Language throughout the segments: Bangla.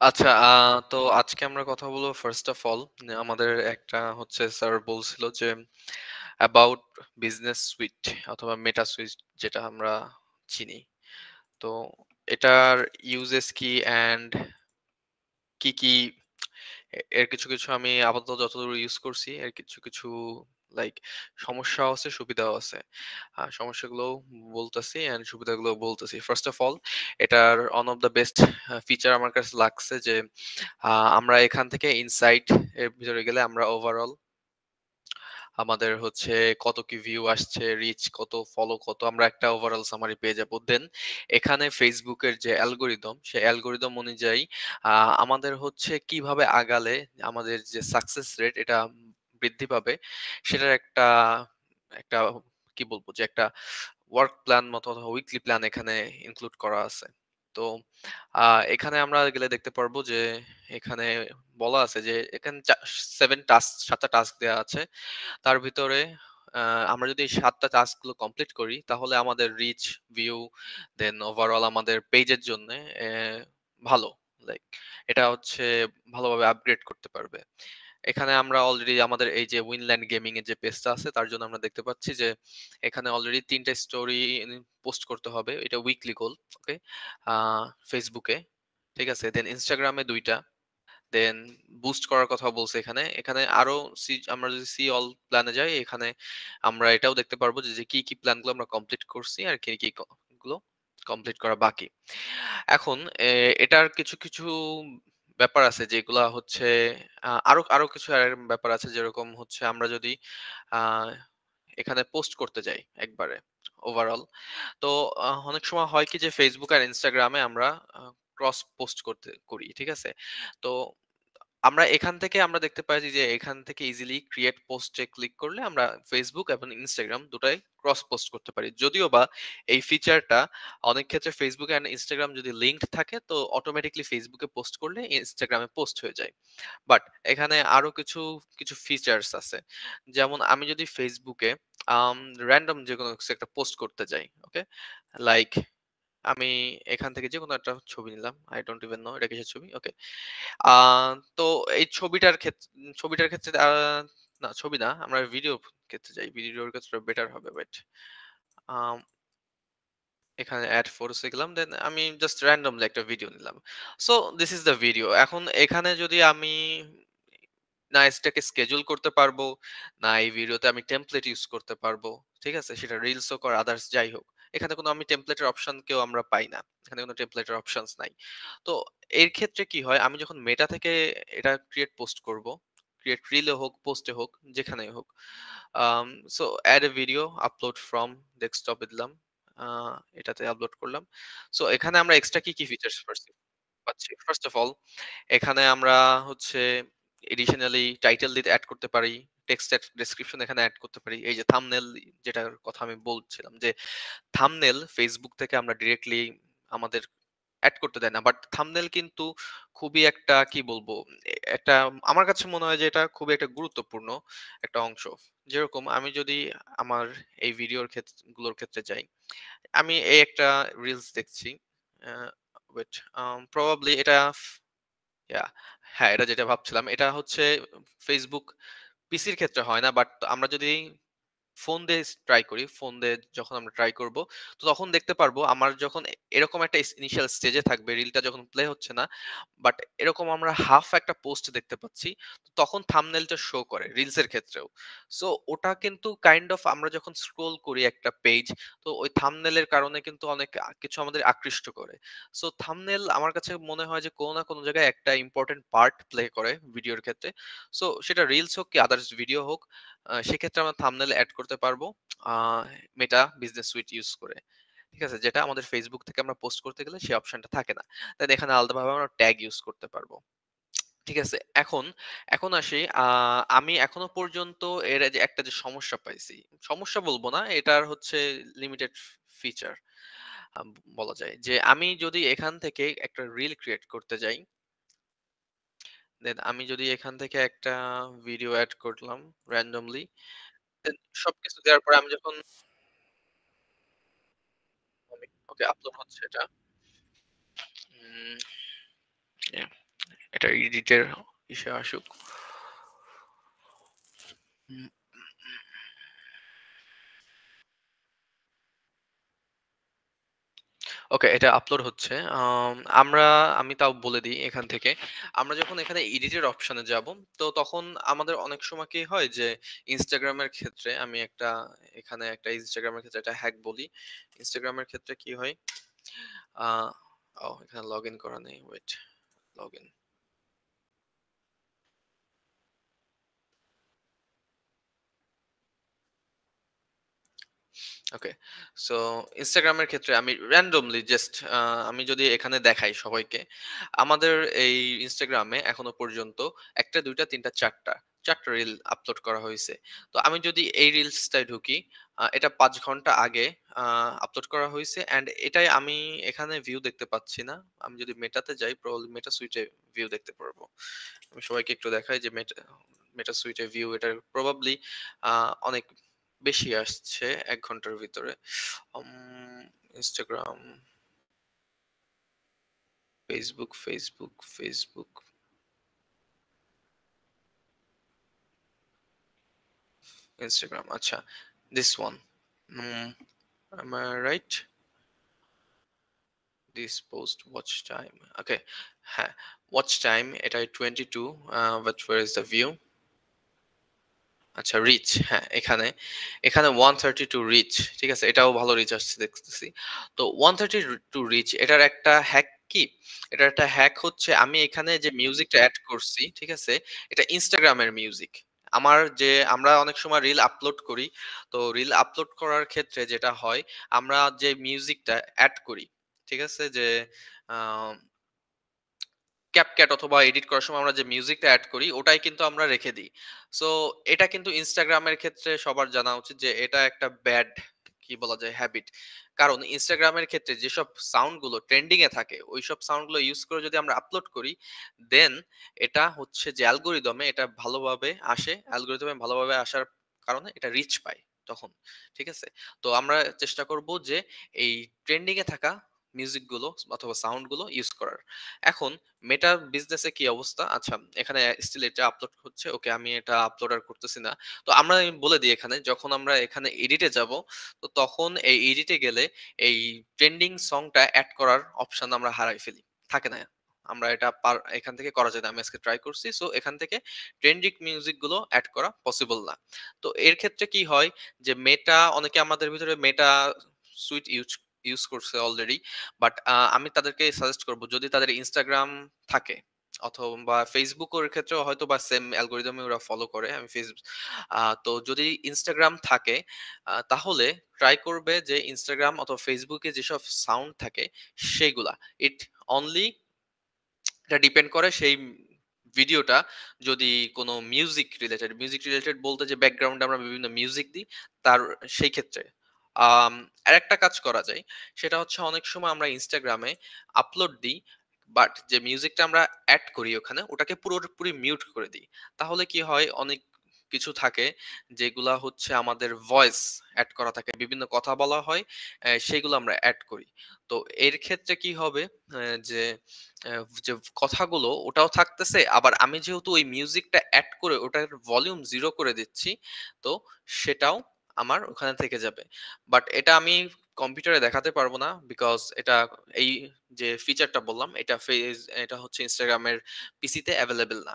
আচ্ছা, তো আজকে আমরা কথা বলবো ফার্স্ট অফ অল আমাদের একটা হচ্ছে স্যার বলছিল যে অ্যাবাউট বিজনেস সুইট অথবা মেটা সুইট যেটা আমরা চিনি। তো এটার ইউজেস কি অ্যান্ড কি এর কিছু আমি আপাতত যতদূর ইউজ করছি এর কিছু লাইক সমস্যাও আছে, সুবিধাও আছে। সমস্যাগুলোও বলতেছি অ্যান্ড সুবিধাগুলোও বলতেছি। ফার্স্ট অফ অল এটার one of the best feature আমার কাছে লাগছে যে আমরা এখান থেকে ইনসাইট এর ভিতরে গেলে আমরা ওভারঅল আমাদের হচ্ছে কত কি ভিউ আসছে, রিচ কত, ফলো কত আমরা একটা ওভারঅল সামারি পেয়ে যাবো। দেন এখানে Facebook এর যে অ্যালগরিদম, সেই অ্যালগরিদম অনুযায়ী আমাদের হচ্ছে কিভাবে আগালে আমাদের যে সাকসেস রেট এটা বৃদ্ধি পাবে সেটার একটা একটা কি বলবো যে একটা ওয়ার্ক প্ল্যান মতো অথবা উইকলি প্ল্যান এখানে ইনক্লুড করা আছে। তো এখানে আমরা গেলে দেখতে পারবো যে এখানে বলা আছে যে এখানে 7টা টাস্ক দেয়া আছে। তার ভিতরে আ আমরা যদি এই ৭ টা টাস্ক গুলো কমপ্লিট করি তাহলে আমাদের রিচ, ভিউ দেন ওভারঅল আমাদের পেজের জন্যে ভালো। লাইক এটা হচ্ছে ভালোভাবে আপগ্রেড করতে পারবে। এখানে আমরা অলরেডি আমাদের এই যে উইনল্যান্ড গেমিং এর যে পেজটা আছে তার জন্য আমরা দেখতে পাচ্ছি যে এখানে অলরেডি ৩ টা স্টোরি পোস্ট করতে হবে। এটা উইকলি গোল। ওকে? আ Facebook এ। ঠিক আছে? দেন Instagram এ ২ টা। দেন বুস্ট করার কথা বলছে এখানে। এখানে আরো আমরা যদি সি অল প্ল্যানে যাই এখানে আমরা এটাও দেখতে পারবো যে কি প্ল্যান গুলো আমরা কমপ্লিট করছি আর কি গুলো কমপ্লিট করা বাকি। এখন এটার কিছু ব্যাপার আছে যেগুলা হচ্ছে আরো আরো কিছু ব্যাপার আছে যেরকম হচ্ছে আমরা যদি আ এখানে পোস্ট করতে যাই একবারে ওভারঅল তো অনেক সময় হয় কি যে Facebook আর Instagram এ আমরা ক্রস পোস্ট করি। ঠিক আছে? তো আমরা এখান থেকে আমরা দেখতে পাচ্ছি যে এখান থেকে ইজিলি ক্রিয়েট পোস্টে ক্লিক করলে আমরা ফেসবুক এবং ইনস্টাগ্রাম দুটাই ক্রস পোস্ট করতে পারি। যদিও বা এই ফিচারটা অনেক ক্ষেত্রে ফেসবুক এন্ড ইনস্টাগ্রাম যদি লিঙ্কড থাকে তো অটোমেটিক্যালি ফেসবুকে পোস্ট করলে ইনস্টাগ্রামে পোস্ট হয়ে যায়। বাট এখানে আরো কিছু ফিচার্স আছে। যেমন আমি যদি ফেসবুকে আম র‍্যান্ডম যেকোনো কিছু একটা পোস্ট করতে যাই, ওকে? লাইক আমি এখান থেকে যেকোনো একটা ছবি নিলাম। I don't even know এটা কিসের ছবি। ওকে। আ তো এই ছবিটার ক্ষেত্রে না ছবি না, আমরা ভিডিও ক্ষেত্রে যাই। ভিডিওর ক্ষেত্রে বেটার হবে। ওয়েট। আম এখানে এড ফটোস এ গেলাম। দেন আমি জাস্ট র‍্যান্ডমলি একটা ভিডিও নিলাম। So this is the video. এখন এখানে যদি আমি না এটাকে স্কেডিউল করতে পারবো, না এই ভিডিওতে আমি টেমপ্লেট ইউজ করতে পারবো। ঠিক আছে? সেটা রিলস হোক আর আদার্স যাই হোক। এখানে কোনো আমি টেমপ্লেটের অপশন কেউ আমরা পাই না। এখানে কোনো টেমপ্লেটের অপশনস নাই। তো এর ক্ষেত্রে কি হয় আমি যখন মেটা থেকে এটা ক্রিয়েট পোস্ট করব, ক্রিয়েট রিলে হোক, পোস্টে হোক, যেখানেই হোক। Um so add a video upload from desktop এ দিলাম। আ এটাতে আপলোড করলাম। সো এখানে আমরা এক্সট্রা কি ফিচারস পাচ্ছি? ফার্স্ট অফ অল এখানে আমরা হচ্ছে এডিশনালি টাইটেল দিতে এড করতে পারি। টেক্সট এড ডেসক্রিপশন এখানে এড করতে পারি। এই যে থাম্বনেল যেটার কথা আমি বলছিলাম যে থাম্বনেল Facebook থেকে আমরা ডিরেক্টলি আমাদের এড করতে দেয় না। বাট থাম্বনেল কিন্তু খুবই একটা কি বলবো? একটা আমার কাছে মনে হয় যে এটা খুবই একটা গুরুত্বপূর্ণ একটা অংশ। যেরকম আমি যদি আমার এই ভিডিওর গুলোর ক্ষেত্রে যাই। আমি এই একটা রিলস দেখছি। আ ওয়েট প্রবাবলি এটা ইয়া হ্যাঁ, এটা যেটা ভাবছিলাম এটা হচ্ছে Facebook পিসির ক্ষেত্রে হয় না। বাট আমরা যদি ফোন দিয়ে ট্রাই করি। ফোন দিয়ে যখন আমরা ট্রাই করব, তো তখন দেখতে পারবো আমার যখন এরকম একটা ইনিশিয়াল স্টেজে থাকবে, রিলটা যখন প্লে হচ্ছে না, বাট এরকম আমরা হাফ একটা পোস্ট দেখতে পাচ্ছি। তো তখন থাম্বনেইলটা শো করে রিলসের ক্ষেত্রেও। সো ওটা কিন্তু কাইন্ড অফ আমরা যখন স্ক্রল করি একটা পেজ, তো ওই থাম্বনেইলের কারণে কিন্তু অনেক কিছু আমাদের আকৃষ্ট করে। সো থাম্বনেইল আমার কাছে মনে হয় যে কোনো না কোনো জায়গায় একটা ইম্পোর্টেন্ট পার্ট প্লে করে ভিডিওর ক্ষেত্রে। সো সেটা রিলস হোক কি আদার্স ভিডিও হোক সেক্ষেত্রে আমরা থাম্বনেল এড করতে পারবো আ মেটা বিজনেস সুইট ইউজ করে। ঠিক আছে? যেটা আমাদের Facebook থেকে আমরা পোস্ট করতে গেলে সেই অপশনটা থাকে না। দেন এখানে আলাদাভাবে আমরা ট্যাগ ইউজ করতে পারবো। ঠিক আছে? এখন আসি আমি এখনো পর্যন্ত এর যে একটা যে সমস্যা পাইছি, সমস্যা বলব না, এটার হচ্ছে লিমিটেড ফিচার বলা যায়। যে আমি যদি এখান থেকে একটা রিল ক্রিয়েট করতে যাই, দেন আমি যদি এখান থেকে একটা ভিডিও এড করলাম randomly দেন সবকিছু দেওয়ার পরে আমি যখন ওকে আপলোড হচ্ছে এটা। উম ইয়া। এটা এডিটের ইসে আসুক। ওকে, এটা আপলোড হচ্ছে। আমরা আমি তাও বলে দিই এখান থেকে। আমরা যখন এখানে এডিটের অপশনে যাব, তো তখন আমাদের অনেক সময় কি হয় যে Instagram এর ক্ষেত্রে আমি একটা এখানে একটা Instagram এর ক্ষেত্রে একটা হ্যাক বলি। Instagram এর ক্ষেত্রে কি হয়? আ ও এখানে লগইন করা নেই। Wait, login. Okay. So Instagram এর ক্ষেত্রে আমি randomly জাস্ট আমি যদি এখানে দেখাই সবাইকে, আমাদের এই Instagram এ এখনো পর্যন্ত ১ টা ২ টা ৩ টা ৪ টা ৪ টা রিল আপলোড করা হইছে। তো আমি যদি এই রিলসটায় ঢুকি, এটা ৫ ঘন্টা আগে আ আপলোড করা হইছে অ্যান্ড এটাই আমি এখানে ভিউ দেখতে পাচ্ছি না। আমি যদি মেটাতে যাই প্রবাবলি মেটা সুইচে ভিউ দেখতে পারবো। আমি সবাইকে একটু দেখাই যে মেটা সুইটে ভিউ এটার প্রবাবলি আ অনেক বেশি আসছে ১ ঘন্টার ভিতরে। Instagram, Facebook, Instagram আচ্ছা। This one. Um am I right? This post watch time. Okay. হ্যাঁ, watch time এটায় 22 but where is the view? আচ্ছা রিচ, হ্যাঁ, এখানে 132 রিচ। ঠিক আছে? এটাও ভালো রিচ আসছে দেখতেছি। তো 132 রিচ এটার একটা হ্যাক কি? এটার একটা হ্যাক হচ্ছে আমি এখানে যে মিউজিকটা এড করছি, ঠিক আছে? এটা Instagram এর মিউজিক। আমরা অনেক সময় রিল আপলোড করি। তো রিল আপলোড করার ক্ষেত্রে যেটা হয়, আমরা যে মিউজিকটা এড করি, ঠিক আছে? যে আ ক্যাপকাট অথবা এডিট করার সময় আমরা যে মিউজিকটা এড করি ওটাই কিন্তু আমরা রেখে দিই। সো এটা কিন্তু Instagram এর ক্ষেত্রে সবার জানা উচিত যে এটা একটা ব্যাড কি বলা যায় হ্যাবিট। কারণ Instagram এর ক্ষেত্রে যেসব সাউন্ড গুলো ট্রেন্ডিং এ থাকে ওইসব সাউন্ড গুলো ইউজ করে যদি আমরা আপলোড করি, দেন এটা হচ্ছে যে অ্যালগরিদমে এটা ভালোভাবে আসে। অ্যালগরিদমে ভালোভাবে আসার কারণে এটা রিচ পায় তখন। ঠিক আছে? তো আমরা চেষ্টা করব যে এই ট্রেন্ডিং এ থাকা মিউজিক গুলো অথবা সাউন্ড গুলো ইউজ করার। এখন মেটার বিজনেসে কি অবস্থা? আচ্ছা, এখানে স্টিল এটা আপলোড হচ্ছে। ওকে, আমি এটা আপলোড আর করতেছি না। তো আমি বলে দিই এখানে, যখন আমরা এখানে এডিটে যাব, তো তখন এই এডিটে গেলে এই ট্রেন্ডিং সংটা এড করার অপশন আমরা হারাই ফেলি। থাকে না। আমরা এটা এখান থেকে করা যায় না। আমি আজকে ট্রাই করছি। সো এখান থেকে ট্রেন্ডিং মিউজিক গুলো এড করা পসিবল না। তো এর ক্ষেত্রে কি হয় যে অনেকে আমাদের ভিতরে মেটা সুইট ইউজ করছে অলরেডি। বাট আমি তাদেরকে সাজেস্ট করব যদি তাদের Instagram থাকে অথবা Facebook এর ক্ষেত্রেও হয়তোবা সেম অ্যালগরিদমই ওরা ফলো করে। তো যদি Instagram থাকে তাহলে ট্রাই করবে যে Instagram অথবা Facebook এ যেসব সাউন্ড থাকে সেগুলা। ইট অনলি এটা ডিপেন্ড করে সেই ভিডিওটা যদি কোনো মিউজিক রিলেটেড বলতে যে ব্যাকগ্রাউন্ডে আমরা বিভিন্ন মিউজিক দিই তার সেই ক্ষেত্রে আরেকটা কাজ করা যায়, সেটা হচ্ছে অনেক সময় আমরা ইনস্টাগ্রামে আপলোড দিই, বাট যে মিউজিকটা আমরা অ্যাড করি ওখানে ওটাকে পুরোপুরি মিউট করে দিই। তাহলে কি হয়, অনেক কিছু থাকে যেগুলা হচ্ছে আমাদের ভয়েস অ্যাড করা থাকে, বিভিন্ন কথা বলা হয়, সেগুলো আমরা অ্যাড করি। তো এর ক্ষেত্রে কি হবে, যে যে কথাগুলো ওটাও থাকতেছে, আবার আমি যেহেতু ওই মিউজিকটা এড করে ওটার ভলিউম 0 করে দিচ্ছি, তো সেটাও আমার ওখানে থেকে যাবে। বাট এটা আমি কম্পিউটারে দেখাতে পারবো না, বিকজ এটা এই যে ফিচারটা বললাম এটা হচ্ছে Instagram এর পিসিতে অ্যাভেলেবল না।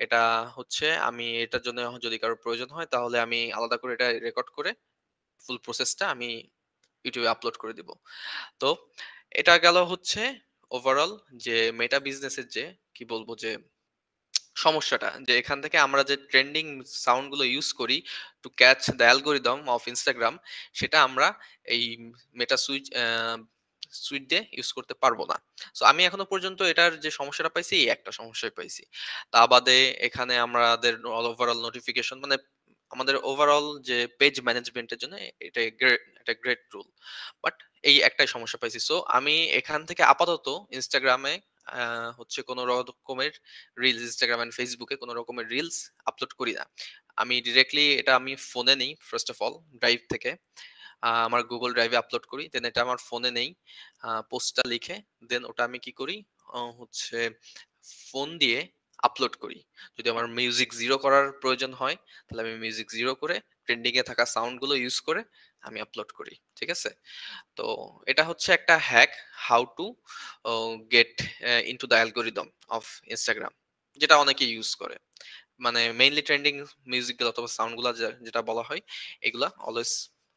এটা হচ্ছে আমি এটার জন্য যদি কারোর প্রয়োজন হয় তাহলে আমি আলাদা করে এটা রেকর্ড করে ফুল প্রসেসটা আমি ইউটিউবে আপলোড করে দিব। তো এটা গেল হচ্ছে ওভারঅল যে মেটা বিজনেসের যে কি বলবো যে সমস্যাটা, যে এখান থেকে আমরা যে ট্রেন্ডিং সাউন্ড গুলো ইউজ করি to catch the algorithm of Instagram, সেটা আমরা এই মেটা সুইট দিয়ে ইউজ করতে পারবো না। সো আমি এখনো পর্যন্ত এটার যে সমস্যাটা পাইছি এই একটা সমস্যাই পাইছি। তা বাদে এখানে আমাদের ওভারঅল নোটিফিকেশন মানে আমাদের ওভারঅল যে পেজ ম্যানেজমেন্টের জন্য এটা গ্রেট টুল। বাট এই একটাই সমস্যা পাইছি। সো আমি এখান থেকে আপাতত ইনস্টাগ্রামে হচ্ছে কোন রকমের ইনস্টাগ্রাম এন্ড ফেসবুকে কোন রকমের রিলস আপলোড করি না। আমি ডিরেক্টলি এটা আমি ফোনে নেই ফার্স্ট অফ অল, ড্রাইভ থেকে। আমার গুগল ড্রাইভে আপলোড করি, দেন এটা আমার ফোনে নেই, পোস্টটা লিখে, দেন ওটা আমি কি করি, হচ্ছে ফোন দিয়ে আপলোড করি। যদি আমার মিউজিক জিরো করার প্রয়োজন হয় তাহলে আমি মিউজিক জিরো করে ট্রেন্ডিং এ থাকা সাউন্ড গুলো ইউজ করে আমি আপলোড করি। ঠিক আছে? তো এটা হচ্ছে একটা hack, how to get into the algorithm of Instagram, যেটা অনেকে ইউজ করে। মানে মেইনলি ট্রেন্ডিং মিউজিক গুলো অথবা সাউন্ড গুলা যেটা বলা হয়, এগুলা অলওয়েজ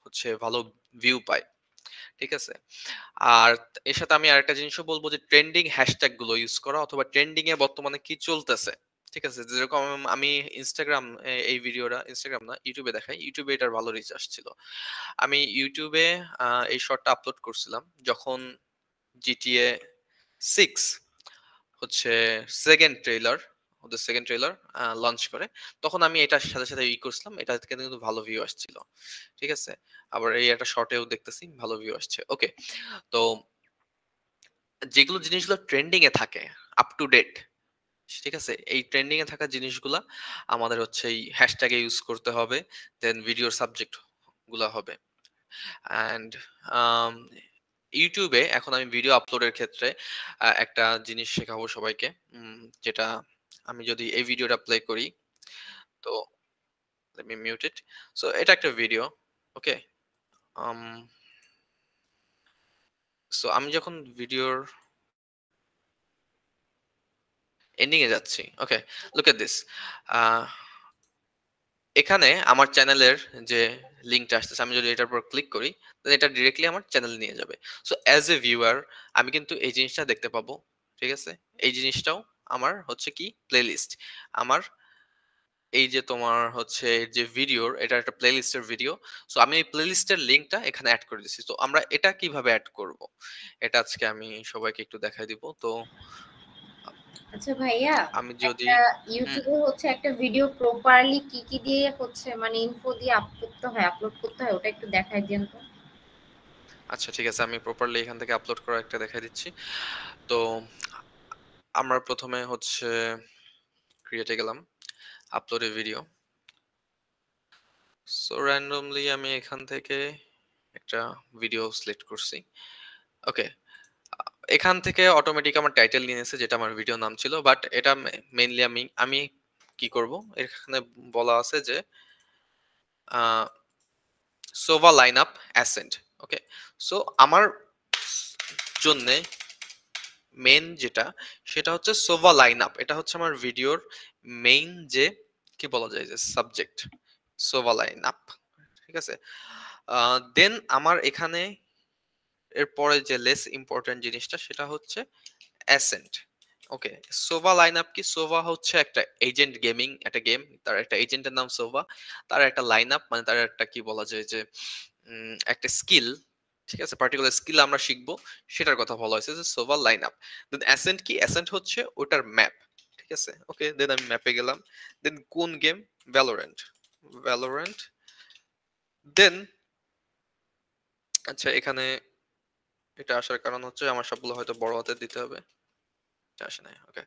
হচ্ছে ভালো ভিউ পায়। ঠিক আছে? আর এর সাথে আমি আরেকটা জিনিসও বলবো যে ট্রেন্ডিং হ্যাশট্যাগ গুলো ইউজ করা, অথবা ট্রেন্ডিং এ বর্তমানে কি চলতেছে। ঠিক আছে? যেরকম আমি ইনস্টাগ্রাম, এই ভিডিওটা ইনস্টাগ্রাম না ইউটিউবে দেখাই, ইউটিউবে এটার ভালো রিচ আসছিল। আমি ইউটিউবে এই শর্টটা আপলোড করছিলাম যখন জিটিএ 6 হচ্ছে সেকেন্ড ট্রেইলার, ওদের সেকেন্ড ট্রেইলার লঞ্চ করে, তখন আমি এটার সাথে সাথে করছিলাম, এটা থেকে কিন্তু ভালো ভিউ আসছিল। ঠিক আছে? আবার এই একটা শর্টেও দেখতেছি ভালো ভিউ আসছে। ওকে, তো যেগুলো জিনিসগুলো ট্রেন্ডিং এ থাকে, আপ টু ডেট, ঠিক আছে, এই ট্রেন্ডিং এ থাকা জিনিসগুলা আমাদের হচ্ছে এই হ্যাশট্যাগে ইউজ করতে হবে, দেন ভিডিওর সাবজেক্ট গুলা হবে। অ্যান্ড ইউটিউবে এখন আমি ভিডিও আপলোডের ক্ষেত্রে একটা জিনিস শেখাবো সবাইকে, যেটা আমি যদি এই ভিডিওটা প্লে করি, তো let me mute it. So এটা একটা ভিডিও। ওকে, সো আমি যখন ভিডিওর এন্ডিং এ যাচ্ছি, ওকে, লুক এট দিস। এখানে আমার চ্যানেলের যে লিঙ্কটা আসতেছে, আমি যদি এটার উপর ক্লিক করি তাহলে এটা ডিরেক্টলি আমার চ্যানেলে নিয়ে যাবে। সো অ্যাজ এ ভিউয়ার আমি কিন্তু এই জিনিসটা দেখতে পাবো। ঠিক আছে? এই জিনিসটাও আমার হচ্ছে কি প্লেলিস্ট। আমার এই যে তোমার হচ্ছে যে ভিডিওর, এটা একটা প্লেলিস্টের ভিডিও। সো আমি এই প্লেলিস্টের লিঙ্কটা এখানে অ্যাড করে দিচ্ছি। তো আমরা এটা কিভাবে অ্যাড করব, এটা আজকে আমি সবাইকে একটু দেখাই দিব। তো আচ্ছা ভাইয়া, আমি যদি একটা হুম, ইউটিউবে হচ্ছে একটা ভিডিও প্রপারলি কি কি দিয়ে হচ্ছে মানে ইনফো দিয়ে আপলোড করতে হয় ওটা একটু দেখাই দেন তো। আচ্ছা ঠিক আছে, আমি প্রপারলি এখান থেকে আপলোড করা একটা দেখাই দিচ্ছি। তো আমরা প্রথমে হচ্ছে ক্রিয়েটে গেলাম, আপলোড এ ভিডিও। সো র্যান্ডমলি আমি এখান থেকে একটা ভিডিও সিলেক্ট করছি। ওকে, এখান থেকে অটোমেটিক আমার টাইটেল নিয়ে নিয়েছে, যেটা আমার ভিডিও নাম ছিল, বাট এটা মেইনলি আমি আমি কি করব, এখানে বলা আছে যে সোভা লাইন আপ অ্যাসেন্ট। ওকে, সো আমার জন্য মেইন যেটা, সেটা হচ্ছে সোভা লাইন আপ। এটা হচ্ছে আমার ভিডিওর মেইন যে কি বলা যায় যে সাবজেক্ট, সোভা লাইন আপ। ঠিক আছে? দেন আমার এখানে এরপরে যে লেস ইম্পর্টেন্ট জিনিসটা সেটা হচ্ছে অ্যাসেন্ট। ওকে, সোভা লাইন আপ কি? সোভা হচ্ছে একটা এজেন্ট গেমিং, একটা গেম, তার একটা এজেন্টের নাম সোভা। তার একটা লাইন আপ মানে তার একটা কি বলা যায় যে একটা স্কিল। ঠিক আছে, পার্টিকুলার স্কিল আমরা শিখবো, সেটার কথা বলা হয়েছে যে সোভা লাইন আপ। দেন অ্যাসেন্ট কি? অ্যাসেন্ট হচ্ছে ওটার ম্যাপ। ঠিক আছে? ওকে, দেন আমি ম্যাপে গেলাম। দেন কোন গেম? ভ্যালোরেন্ট। ভ্যালোরেন্ট। দেন আচ্ছা, এখানে এটা আসার কারণ হচ্ছে আমার সবগুলো হয়তো বড় হাতের দিতে হবে, এটা আসে নাই। ওকে,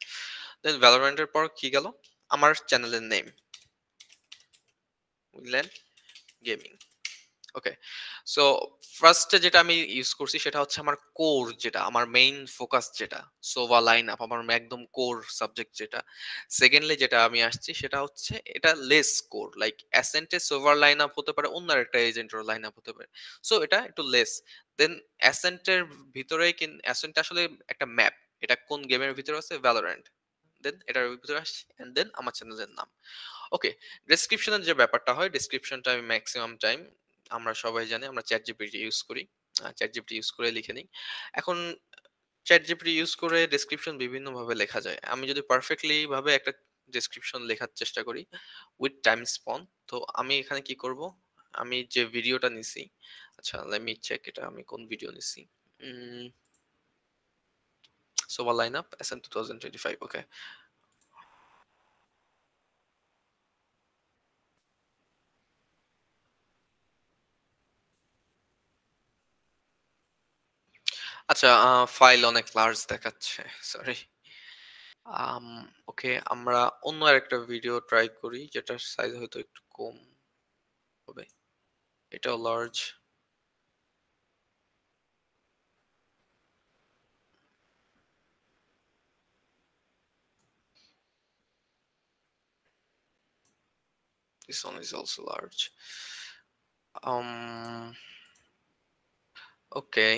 দেন ভ্যালোরেন্টের পর কি গেল? আমার চ্যানেলের নেম, উইনল্যান্ড গেমিং। ওকে, সো ফার্স্টে যেটা আমি ইউজ করছি সেটা হচ্ছে আমার কোর, যেটা আমার মেইন ফোকাস, যেটা সোভা লাইন আপ, আমার একদম কোর সাবজেক্ট যেটা। সেকেন্ডলি যেটা আমি আসছি সেটা হচ্ছে এটা লেস কোর, লাইক অ্যাসেন্টে সোভার লাইন আপ হতে পারে, অন্য একটা এজেন্টের লাইন আপ হতে পারে। সো এটা একটু লেস। দেন অ্যাসেন্টের ভিতরে অ্যাসেন্ট আসলে একটা ম্যাপ, এটা কোন গেমের ভিতরে আছে? ভ্যালোরেন্ট। দেন এটার ভিতরে আসছে, এন্ড দেন আমার চ্যানেলের নাম। ওকে, ডেসক্রিপশনের যে ব্যাপারটা হয়, ডেসক্রিপশনটা আমি ম্যাক্সিমাম টাইম, আমরা সবাই জানি আমরা চ্যাট জিপিটি ইউজ করি, চ্যাট জিপিটি ইউজ করে লিখে নিই। এখন চ্যাট জিপিটি ইউজ করে ডেসক্রিপশন বিভিন্ন ভাবে লেখা যায়। আমি যদি পারফেক্টলি ভাবে একটা ডেসক্রিপশন লেখার চেষ্টা করি উইথ টাইম স্পন, তো আমি এখানে কি করব, আমি যে ভিডিওটা নিছি, আচ্ছা লেট মি চেক এটা আমি কোন ভিডিও নিছি। Sobha line up S N 2025। ওকে, আচ্ছা, ফাইল অনেক লার্জ দেখাচ্ছে, সরি। আম ওকে, আমরা অন্য আরেকটা ভিডিও ট্রাই করি যেটার সাইজ হয়তো একটু কম হবে। এটাও large. This one is also large. Okay.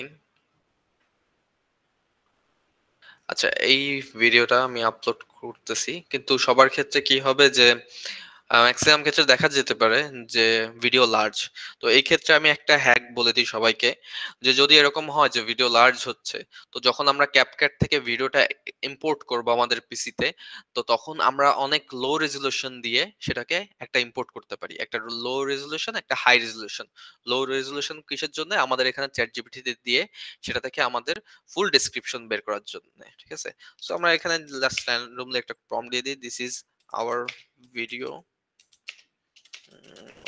আচ্ছা, এই ভিডিওটা আমি আপলোড করতেছি, কিন্তু সবার ক্ষেত্রে কি হবে যে ম্যাক্সিমাম ক্ষেত্রে দেখা যেতে পারে যে ভিডিও লার্জ। তো এই ক্ষেত্রে আমি একটা হ্যাক বলে দিই সবাইকে, যে যদি এরকম হয় যে ভিডিও লার্জ হচ্ছে, তো যখন আমরা ক্যাপকাট থেকে ভিডিওটা ইম্পোর্ট করব আমাদের পিসিতে, তো তখন আমরা অনেক লো রেজলিউশন দিয়ে সেটাকে একটা ইম্পোর্ট করতে পারি, একটা লো রেজলিউশন, একটা হাই রেজলিউশন। লো রেজলিউশন কিসের জন্য? আমাদের এখানে চ্যাট জিপিটি দিয়ে সেটা থেকে আমাদের ফুল ডেসক্রিপশন বের করার জন্য, ঠিক আছে? সো আমরা এখানে জাস্ট র্যান্ডমলি একটা প্রম্পট দিয়ে দিই, this is our video,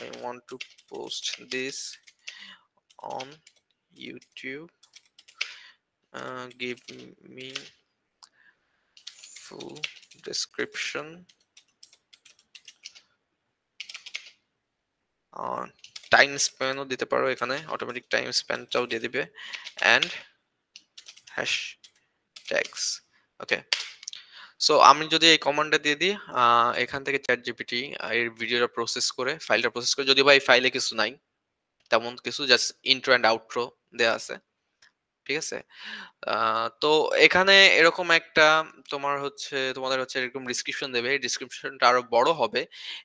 I want to post this on YouTube. Give me full description on time স্প্যানও দিতে পারো, এখানে অটোমেটিক টাইম স্প্যানটাও দিয়ে দিবে, and hashtags. Okay, so আমি যদি এই কমান্ডটা দিয়ে দিই, এখান থেকে চ্যাট জিপিটি এর ভিডিওটা প্রসেস করে, ফাইলটা প্রসেস করে, যদি বা এই ফাইলে কিছু নাই, তেমন কিছু, জাস্ট ইন্ট্রো অ্যান্ড আউট্রো দেয়া আছে, ঠিক আছে? তো এখানে এরকম একটা তোমাদের হচ্ছে এরকম ডিসক্রিপশন দেবে, এই ডিসক্রিপশনটা আরো বড় হবে।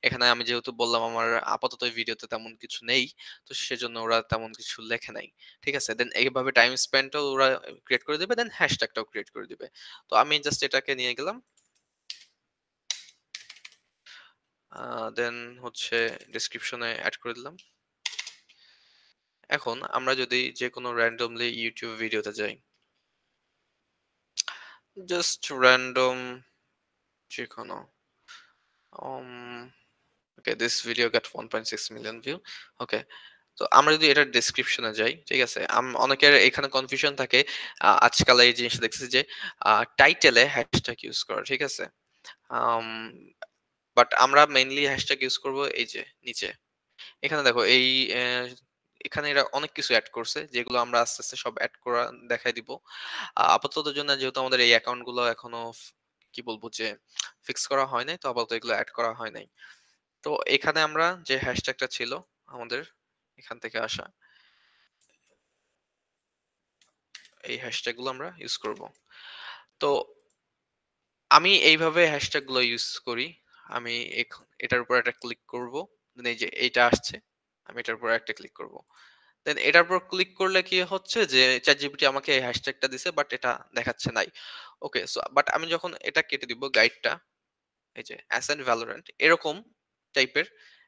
এখানে আমি যেহেতু বললাম আমার আপাতত এই ভিডিওতে তেমন কিছু নেই, তো সেজন্য ওরা তেমন কিছু লেখে নাই, ঠিক আছে? দেন এইভাবে টাইম স্পেন্ডটাও ওরা ক্রিয়েট করে দিবে, দেন হ্যাশট্যাগটাও ক্রিয়েট করে দিবে। তো আমি জাস্ট এটাকে নিয়ে গেলাম, দেন হচ্ছে ডেসক্রিপশনে অ্যাড করে দিলাম। এখন আমরা যদি যে কোনো র্যান্ডমলি ইউটিউব ভিডিওতে যাই, জাস্ট র্যান্ডম যে কোনো, okay, this video get 1.6 million view. Okay, তো আমরা যদি এটার ডেসক্রিপশনে যাই, ঠিক আছে, অনেকের এখানে কনফিউশন থাকে, আজকাল এই জিনিসটা দেখছি যে টাইটেলে হ্যাশট্যাগ ইউজ করা, ঠিক আছে? বাট আমরা মেইনলি হ্যাশট্যাগ ইউজ করব এই যে নিচে। এখানে দেখো এই এখানে এরা অনেক কিছু অ্যাড করছে, যেগুলো আমরা আস্তে আস্তে সব অ্যাড করা দেখাই দিব। আপাতত জন্য যেহেতু আমাদের এই অ্যাকাউন্ট গুলো এখনো কি বলবো যে ফিক্স করা হয় নাই, তো আপাতত এগুলো অ্যাড করা হয় নাই। তো এখানে আমরা যে হ্যাশট্যাগটা ছিল আমাদের এখান থেকে আসা, এই হ্যাশট্যাগ গুলো আমরা ইউজ করব। তো আমি এইভাবে হ্যাশট্যাগ গুলো ইউজ করি। আমি এটার উপর একটা ক্লিক করব, দেন এই যে এইটা আসছে, আমি এটার উপর একটা ক্লিক করব। দেন এটার উপর ক্লিক করলে কি হচ্ছে যে ChatGPT আমাকে এই হ্যাশট্যাগটা দিছে, বাট এটা দেখাচ্ছে নাই। ওকে, সো বাট আমি যখন এটা কেটে দিব গাইডটা, এই যে অ্যাসেন্ট ভ্যালোরেন্ট এরকম টাইপের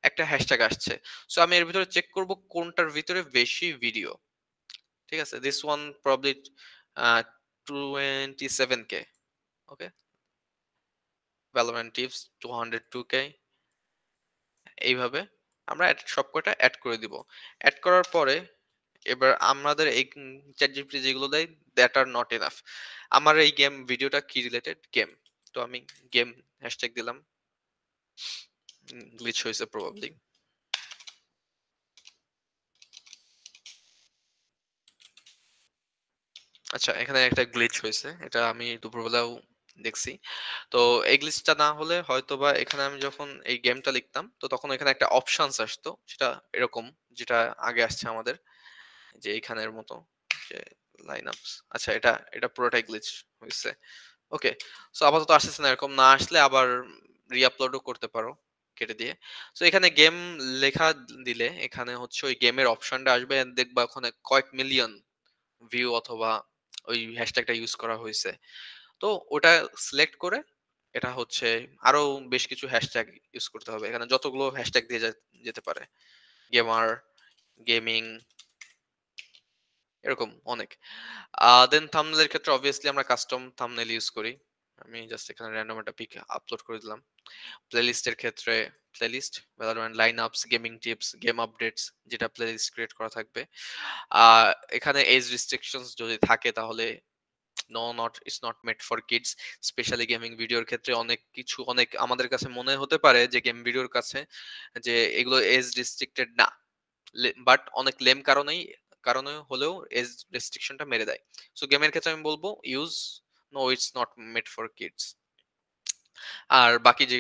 একটা হ্যাশট্যাগ আসছে। সো আমি এর ভিতরে চেক করব কোনটার ভিতরে বেশি ভিডিও, ঠিক আছে? This one probably 27K। Okay, Valorant tips 202K। এইভাবে আমরা সবকটা অ্যাড করে দিব। অ্যাড করার পরে এবার আমাদের এই চ্যাট জিপিটি যেগুলো দেয়, দ্যাট আর নট এনাফ। আমার এই গেম ভিডিওটা কি রিলেটেড? গেম। তো আমি গেম হ্যাশট্যাগ দিলাম, গ্লিচ হয়েছে প্রবাবলি। আচ্ছা, এখানে একটা গ্লিচ হয়েছে, এটা আমি দুপুরবেলাও দেখছি। তো এই গ্লিচটা না হলে হয়তোবা এখানে আমি যখন এই গেমটা লিখতাম, তো তখন এখানে একটা অপশনস আসতো, সেটা এরকম, যেটা আগে আসছে আমাদের, যে এইখানের মতো, যে লাইন আপস। আচ্ছা, এটা এটা পুরোটাই গ্লিচ হয়েছে। ওকে, সো আপাতত আসতেছে না, এরকম না আসলে আবার রিআপলোডও করতে পারো কেটে দিয়ে। সো এখানে গেম লেখা দিলে এখানে হচ্ছে ওই গেমের অপশনটা আসবে, and দেখবা ওখানে কয়েক মিলিয়ন ভিউ অথবা ওই হ্যাশট্যাগটা ইউজ করা হয়েছে। তো ওটা সিলেক্ট করে এটা হচ্ছে আরো বেশ কিছু হ্যাশট্যাগ ইউজ করতে হবে, এখানে যতগুলো হ্যাশট্যাগ দিয়ে যেতে পারে, গেমার, গেমিং, এরকম অনেক। দেন থাম্বনেলের ক্ষেত্রে অবভিয়াসলি আমরা কাস্টম থাম্বনেল ইউজ করি। আমি জাস্ট এখানে র্যান্ডম একটা পিক আপলোড করে দিলাম। প্লেলিস্টের ক্ষেত্রে playlist, Valorant lineups, gaming tips, game updates, যেটা প্লেলিস্ট ক্রিয়েট করা থাকবে। এখানে এজ রেস্ট্রিকশনস যদি থাকে তাহলে no, not, it's not made for kids. Specially gaming ভিডিওর ক্ষেত্রে অনেক কিছু, অনেক আমাদের কাছে মনে হতে পারে যে গেম ভিডিওর কাছে যে এগুলো এজ রেস্ট্রিক্টেড না, বাট অনেক লেম কারণে হলেও এজ রেস্ট্রিকশনটা মেরে দেয়। সো গেমের ক্ষেত্রে আমি বলবো use no, it's not made for kids. আর বাকি যে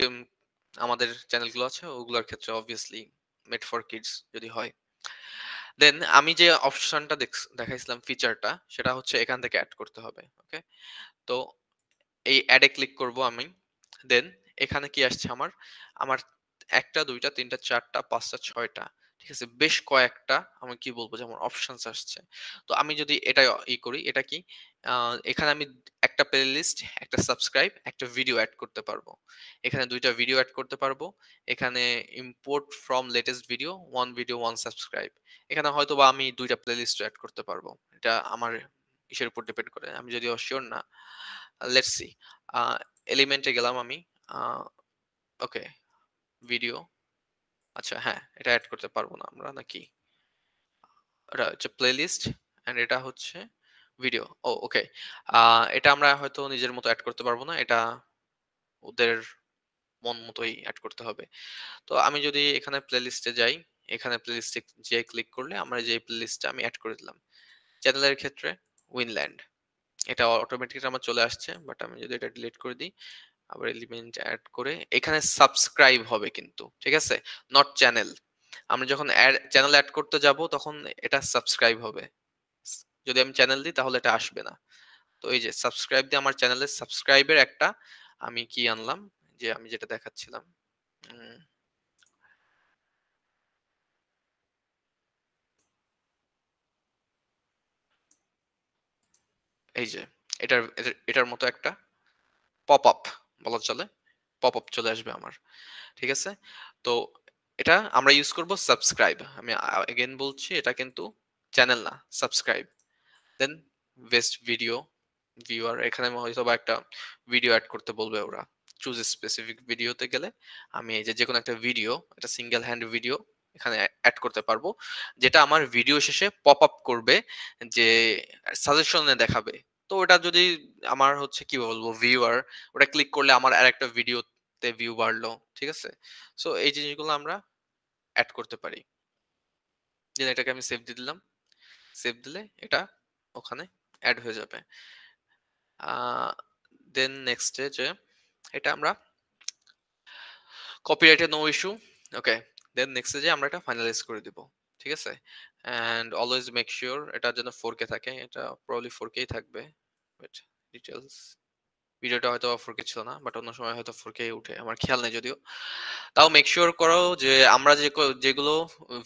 আমাদের চ্যানেলগুলো আছে ওগুলোর ক্ষেত্রে অবভিয়াসলি মেড ফর কিডস যদি হয়। দেন আমি যে অপশনটা দেখাইছিলাম ফিচারটা, সেটা হচ্ছে এখান থেকে অ্যাড করতে হবে। ওকে, তো এই অ্যাডে ক্লিক করব আমি। দেন এখানে কি আসছে আমার, আমার একটা দুইটা তিনটা চারটা পাঁচটা ছয়টা, ঠিক আছে, বেশ কয়েকটা আমি কি বলবো যেমন অপশনস আসছে। তো আমি যদি এটা করি, এটা কি, এখানে আমি একটা প্লেলিস্ট, একটা সাবস্ক্রাইব, একটা ভিডিও অ্যাড করতে পারবো। এখানে দুইটা ভিডিও অ্যাড করতে পারবো। এখানে import from latest video, one video one subscribe. এখানে হয়তো বা আমি দুইটা প্লেলিস্ট অ্যাড করতে পারবো। এটা আমার ইসের উপর ডিপেন্ড করে, আমি যদিও শিওর না। লেটস সি, এলিমেন্টে গেলাম আমি। ওকে, ভিডিও, আচ্ছা হ্যাঁ, এটা অ্যাড করতে পারবো না আমরা নাকি? এটা হচ্ছে প্লেলিস্ট এন্ড এটা হচ্ছে ভিডিও। ও ওকে, এটা আমরা হয়তো নিজের মতো অ্যাড করতে পারবো না, এটা ওদের মন মতোই অ্যাড করতে হবে। তো আমি যদি এখানে প্লেলিস্টে যাই, এখানে প্লেলিস্টে যে ক্লিক করলে আমরা যে প্লেলিস্টটা আমি অ্যাড করে দিলাম। চ্যানেলের ক্ষেত্রে উইনল্যান্ড, এটা অটোমেটিক আমার চলে আসছে। বাট আমি যদি এটা ডিলিট করে দিই, আবার এলিমেন্ট অ্যাড করে এখানে সাবস্ক্রাইব হবে কিন্তু, ঠিক আছে, নট চ্যানেল। আমরা যখন চ্যানেল অ্যাড করতে যাব তখন এটা সাবস্ক্রাইব হবে। যদি আমি চ্যানেল দিই তাহলে এটা আসবে না। তো এই যে সাবস্ক্রাইব দিয়ে আমার চ্যানেলের সাবস্ক্রাইবের একটা আমি কি আনলাম, যে আমি যেটা দেখাচ্ছিলাম, উম, এই যে এটার এটার মতো একটা পপ আপ বলা চলে, পপ আপ চলে আসবে আমার, ঠিক আছে। তো এটা আমরা ইউজ করব সাবস্ক্রাইব। আমি এগেন বলছি, এটা কিন্তু চ্যানেল না, সাবস্ক্রাইব। দেন বেস্ট ভিডিও ভিউয়ার, এখানে আমি হয়তো বা একটা ভিডিও অ্যাড করতে বলবে ওরা। চুজ স্পেসিফিক ভিডিওতে গেলে আমি এই যে যে কোনো একটা ভিডিও, একটা সিঙ্গেল হ্যান্ড ভিডিও এখানে অ্যাড করতে পারবো, যেটা আমার ভিডিও শেষে পপ আপ করবে, যে সাজেশনে দেখাবে। তো ওটা যদি আমার হচ্ছে কি বলবো ভিউয়ার, ওটা ক্লিক করলে আমার আরেকটা ভিডিওতে ভিউ বাড়লো, ঠিক আছে। সো এই জিনিসগুলো আমরা অ্যাড করতে পারি। দেন এটাকে আমি সেভ দিয়ে দিলাম। সেভ দিলে এটা ওখানে অ্যাড হয়ে যাবে। দেন নেক্সটে যে এটা আমরা কপিরাইটে নো ইস্যু। ওকে, দেন নেক্সটে যে আমরা এটা ফাইনালাইজ করে দিব, ঠিক আছে। অ্যান্ড অলওয়েজ মেক শিওর এটা যেন 4K থাকে, এটা প্রবাবলি 4K থাকবে। ওয়েট, ডিটেলস, ভিডিওটা হয়তো 4K ছিল না, বাট অন্য সময় হয়তো 4K উঠে, আমার খেয়াল নেই যদিও। তাও মেক শিওর করো যে আমরা যেগুলো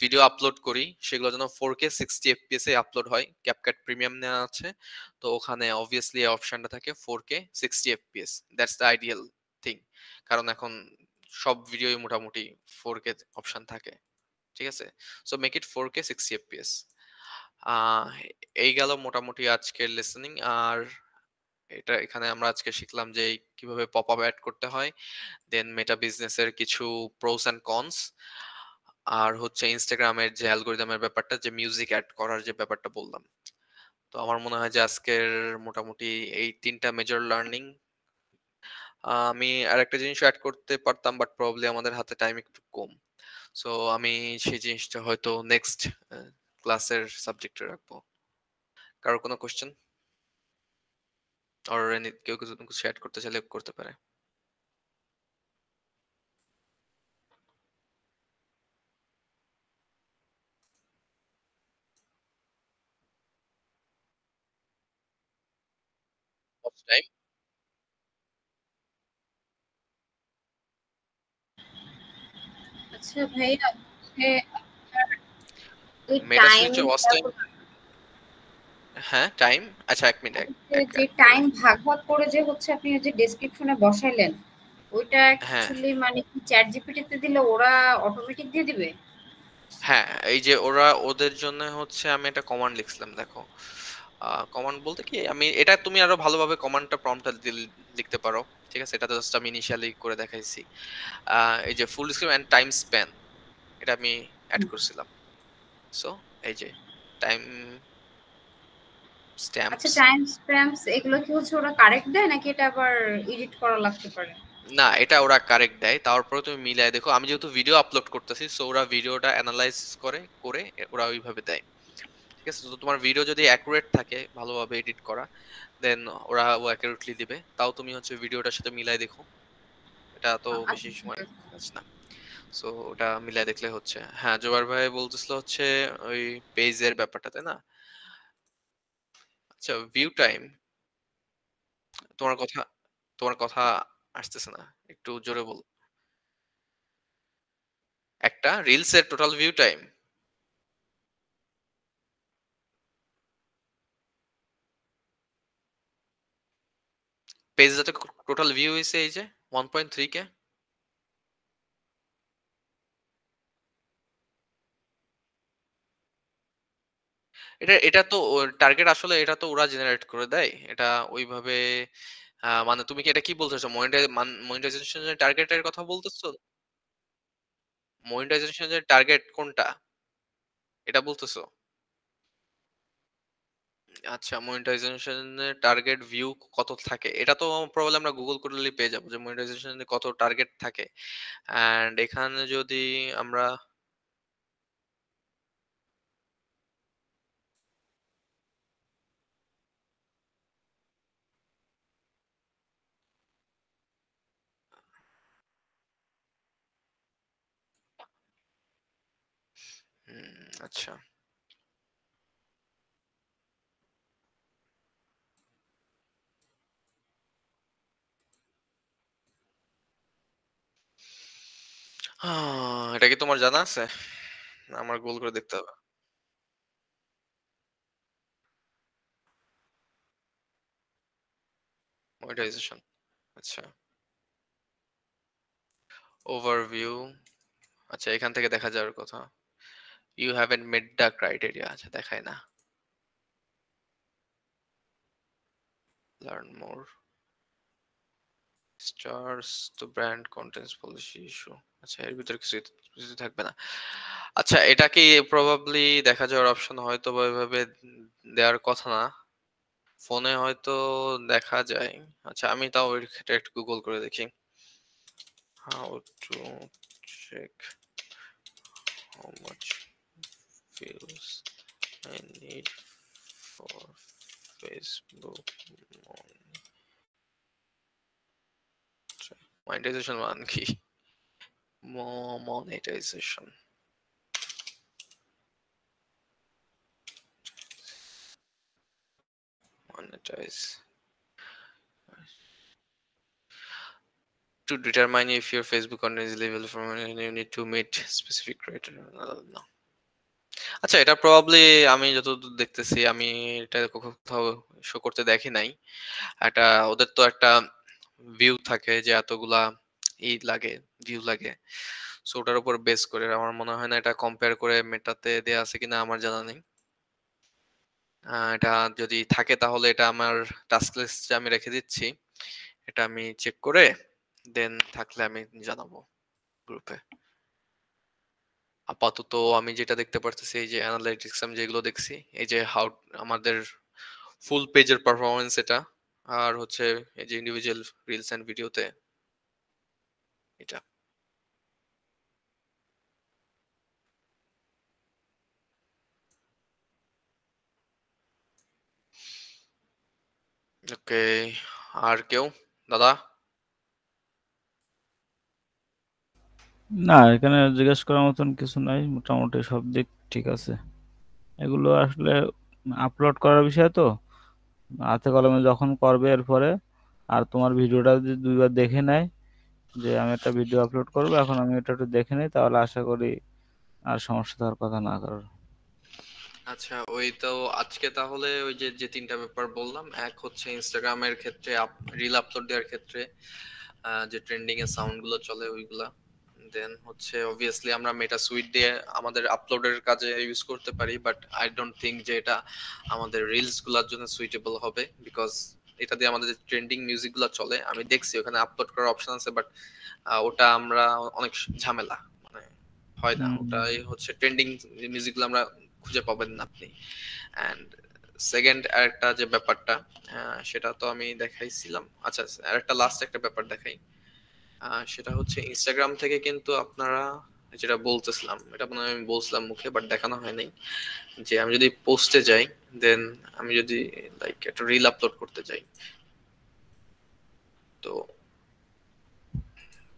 ভিডিও আপলোড করি সেগুলো যেন 4K 60 FPS এ আপলোড হয়। ক্যাপকাট প্রিমিয়াম নেওয়া আছে, তো ওখানে অবভিয়াসলি এই অপশনটা থাকে 4K 60 FPS। That's the ideal thing, কারণ এখন সব ভিডিওই মোটামুটি 4K অপশন থাকে, ঠিক আছে। So make it 4K 60 FPS। আহ এই গেল মোটামুটি আজকের লিসেনিং। আর এটা এখানে আমরা আজকে শিখলাম যে কিভাবে পপ আপ অ্যাড করতে হয়, দেন মেটা বিজনেসের কিছু প্রোস এন্ড কনস, আর হচ্ছে ইনস্টাগ্রামের যে অ্যালগোরিদমের ব্যাপারটা, যে মিউজিক অ্যাড করার যে ব্যাপারটা বললাম। তো আমার মনে হয় যে আজকের মোটামুটি এই তিনটা মেজর লার্নিং। আমি আরেকটা জিনিস অ্যাড করতে পারতাম, বাট প্রবাবলি আমাদের হাতে টাইম একটু কম। সো আমি সেই জিনিসটা হয়তো নেক্সট ক্লাসের সাবজেক্টে রাখবো। কারোর কোনো কোশ্চেন আর কেউ কিছু কিছু অ্যাড করতে চাইলে করতে পারে। টাইম, আচ্ছা ভাইয়া, হচ্ছে আপনার ওই মেটা টাইম, সুইচে ওয়াচ টাইম, হ্যাঁ টাইম, আচ্ছা এক মিনিট, যে টাইম ভাগ ভাগ করে যে হচ্ছে আপনি ওই যে ডেসক্রিপশনে বসাইলেন, ওইটা হ্যাঁ অ্যাকচুয়ালি মানে কি চ্যাট জিপিটিতে দিলে ওরা অটোমেটিক দিয়ে দিবে? হ্যাঁ, এই যে ওরা ওদের জন্য হচ্ছে আমি একটা কমান্ড লিখছিলাম, দেখো। কমান্ড বলতে কি, আমি এটা তুমি আরো ভালোভাবে কমান্ডটা প্রম্পটটা লিখতে পারো, ঠিক আছে। এটা তো জাস্ট আমি ইনিশিয়ালি করে দেখাইছি। এই যে full screen and time span, এটা আমি অ্যাড করছিলাম। সো এই যে টাইম আচ্ছা, স্ট্যাম্পস, টাইম স্ট্যাম্পস এগুলো কি হচ্ছে ওরা কারেক্ট দেয় নাকি এটা আবার এডিট করা লাগতে পারে? না এটা ওরা কারেক্ট দেয়, তারপরে তুমি মিলাই দেখো। আমি যেহেতু ভিডিও আপলোড করতেছি, সো ওরা ভিডিওটা অ্যানালাইজ করে ওরা ওইভাবে দেয়, ঠিক আছে। তো তোমার ভিডিও যদি অ্যাকুরেট থাকে, ভালোভাবে এডিট করা, দেন ওরা ও অ্যাকুরেটলি দিবে। তাও তুমি হচ্ছে ভিডিওটার সাথে মিলাই দেখো, একটা তো বেশি সময় কাজ না। সো ওটা মিলায় দেখলে হচ্ছে। হ্যাঁ, জোবার ভাই বলতেছিল হচ্ছে ওই পেজের ব্যাপারটা, তাই না? আচ্ছা, ভিউ টাইম, তোমার কথা তোমার কথা আসতেছে না। একটু জোরে বল। একটা রিলস এর টোটাল ভিউ টাইম, পেজটাতে টোটাল ভিউ হইছে এই যে 1.3 কে। এটা এটা তো টার্গেট, আসলে এটা তো ওরা জেনারেট করে দেয়। এটা ওইভাবে মানে তুমি কি এটা কি বলতেছো? মনিটাইজেশন এর টার্গেটের কথা বলতেছো? মনিটাইজেশন এর টার্গেট কোনটা? এটা বলতেছো? আচ্ছা, মনিটাইজেশন এর টার্গেট ভিউ কত থাকে? এটা তো প্রবাবলি আমরা গুগল করলেই পেয়ে যাবো যে মনিটাইজেশন এর কত টার্গেট থাকে। অ্যান্ড এখানে যদি আমরা আচ্ছা। এটা কি তোমার জানা আছে? না, আমার গুগল করে দেখতে হবে। মনিটাইজেশন, আচ্ছা, ওভারভিউ, আচ্ছা এখান থেকে দেখা যাওয়ার কথা। You haven't met the criteria, আচ্ছা দেখায় না। Learn more, stars to brand contents policy issue, আচ্ছা এর ভিতরে কিছু কিছু থাকবে না। আচ্ছা, এটা কি প্রবাবলি দেখা যাওয়ার অপশন হয়তো বা এভাবে দেওয়ার কথা না, ফোনে হয়তো দেখা যায়। আচ্ছা, আমি তাও এটা একটু গুগল করে দেখি। How to check how much views I need for Facebook monetization মানে কি? Monetization, monetize to determine if your Facebook content is legal from you need to meet specific criteria. No. আচ্ছা, এটা প্রবাবলি আমি যতদূর দেখতেছি, আমি এটা কোথাও শো করতে দেখি নাই। একটা ওদের তো একটা ভিউ থাকে যে এতগুলা লাগে, ভিউ লাগে। সো ওটার উপর বেস করে আমার মনে হয় না এটা কম্পেয়ার করে মেটাতে দেয়া আছে কিনা আমার জানা নেই। এটা যদি থাকে তাহলে এটা আমার টাস্ক লিস্টে আমি রেখে দিচ্ছি। এটা আমি চেক করে দেন থাকলে আমি জানাবো গ্রুপে। আপাতত আমি যেটা দেখতে পারতেছি, এই যে অ্যানালাইটিক্স আমি যেগুলো দেখছি, এই যে হাউ আমাদের ফুল পেজের পারফরমেন্স এটা, আর হচ্ছে এই যে ইন্ডিভিজুয়াল রিলস এন্ড ভিডিওতে এটা। ওকে, আর কেউ দাদা? না, এখানে জিজ্ঞেস করার মতন কিছু নাই, মোটামুটি সব দিক ঠিক আছে। এগুলো আসলে আপলোড করার বিষয় তো, হাতে কলমে যখন করবে এরপরে, আর তোমার ভিডিওটা যদি দুইবার দেখে নেয় যে আমি একটা ভিডিও আপলোড করবো, এখন আমি এটা একটু দেখে নিই, তাহলে আশা করি আর সমস্যা হওয়ার কথা না কারোর। আচ্ছা, ওই তো আজকে তাহলে ওই যে যে তিনটা ব্যাপার বললাম, এক হচ্ছে ইনস্টাগ্রামের ক্ষেত্রে রিল আপলোড দেওয়ার ক্ষেত্রে যে ট্রেন্ডিং এর সাউন্ড গুলো চলে ওইগুলা, দেন হচ্ছে অবভিয়াসলি আমরা মেটা সুইট দিয়ে আমাদের আপলোডের কাজে ইউজ করতে পারি, বাট আই ডোন্ট থিঙ্ক যে এটা আমাদের রিলস গুলার জন্য সুইটেবল হবে, বিকজ এটা দিয়ে আমাদের যে ট্রেন্ডিং মিউজিক গুলো চলে, আমি দেখছি ওখানে আপলোড করার অপশন আছে, বাট ওটা আমরা অনেক ঝামেলা, মানে হয় না, হুম। ওটাই হচ্ছে ট্রেন্ডিং মিউজিক গুলো আমরা খুঁজে পাবেন না আপনি। অ্যান্ড সেকেন্ড আরেকটা যে ব্যাপারটা, সেটা তো আমি দেখাইছিলাম। আচ্ছা, আরেকটা লাস্ট একটা ব্যাপার দেখাই। সেটা হচ্ছে ইনস্টাগ্রাম থেকে কিন্তু আপনারা যেটা বলতেছিলাম, এটা মনে হয় আমি বলছিলাম মুখে বাট দেখানো হয় নাই, যে আমি যদি পোস্টে যাই, দেন আমি যদি লাইক একটা রিল আপলোড করতে যাই, তো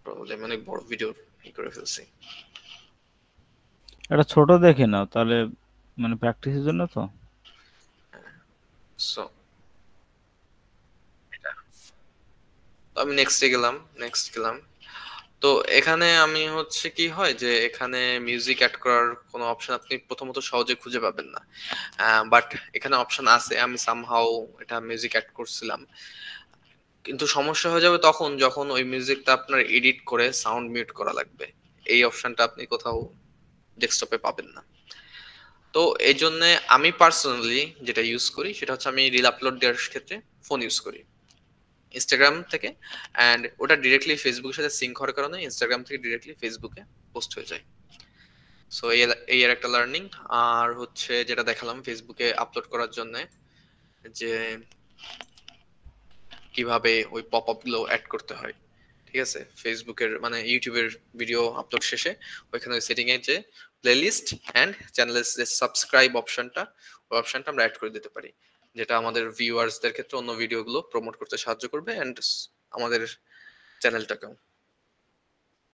প্রবলেম, আমি অনেক বড় ভিডিও করে ফেলছি। এটা ছোট দেখে নাও তাহলে, মানে প্র্যাকটিসের জন্য তো। সো আমি নেক্সটে গেলাম। তো এখানে আমি হচ্ছে কি হয় যে এখানে মিউজিক অ্যাড করার কোনো অপশন আপনি প্রথমত সহজে খুঁজে পাবেন না, বাট এখানে অপশন আছে। আমি সামহাউ এটা মিউজিক অ্যাড করছিলাম, কিন্তু সমস্যা হয়ে যাবে তখন যখন ওই মিউজিকটা আপনার এডিট করে সাউন্ড মিউট করা লাগবে। এই অপশনটা আপনি কোথাও ডেস্কটপে পাবেন না। তো এই জন্য আমি পার্সোনালি যেটা ইউজ করি সেটা হচ্ছে আমি রিল আপলোড দেওয়ার ক্ষেত্রে ফোন ইউজ করি ইনস্টাগ্রাম থেকে, অ্যান্ড ওটা ডিরেক্টলি ফেসবুকের সাথে সিঙ্ক হওয়ার কারণে ইনস্টাগ্রাম থেকে ডিরেক্টলি ফেসবুকে পোস্ট হয়ে যায়। সো এই এর একটা লার্নিং। আর হচ্ছে যেটা দেখালাম ফেসবুকে আপলোড করার জন্য, যে কিভাবে ওই পপ আপ গুলো অ্যাড করতে হয়। ঠিক আছে, ফেসবুকের মানে ইউটিউবের ভিডিও আপলোড শেষে ওইখানে ওই সেটিং এ যে প্লেলিস্ট এন্ড চ্যানেলের যে সাবস্ক্রাইব অপশনটা, ওই অপশনটা আমরা অ্যাড করে দিতে পারি, যেটা আমাদের ভিউয়ার্সদের ক্ষেত্রে অন্য ভিডিওগুলো প্রমোট করতে সাহায্য করবে, এন্ড আমাদের চ্যানেলটাকেও।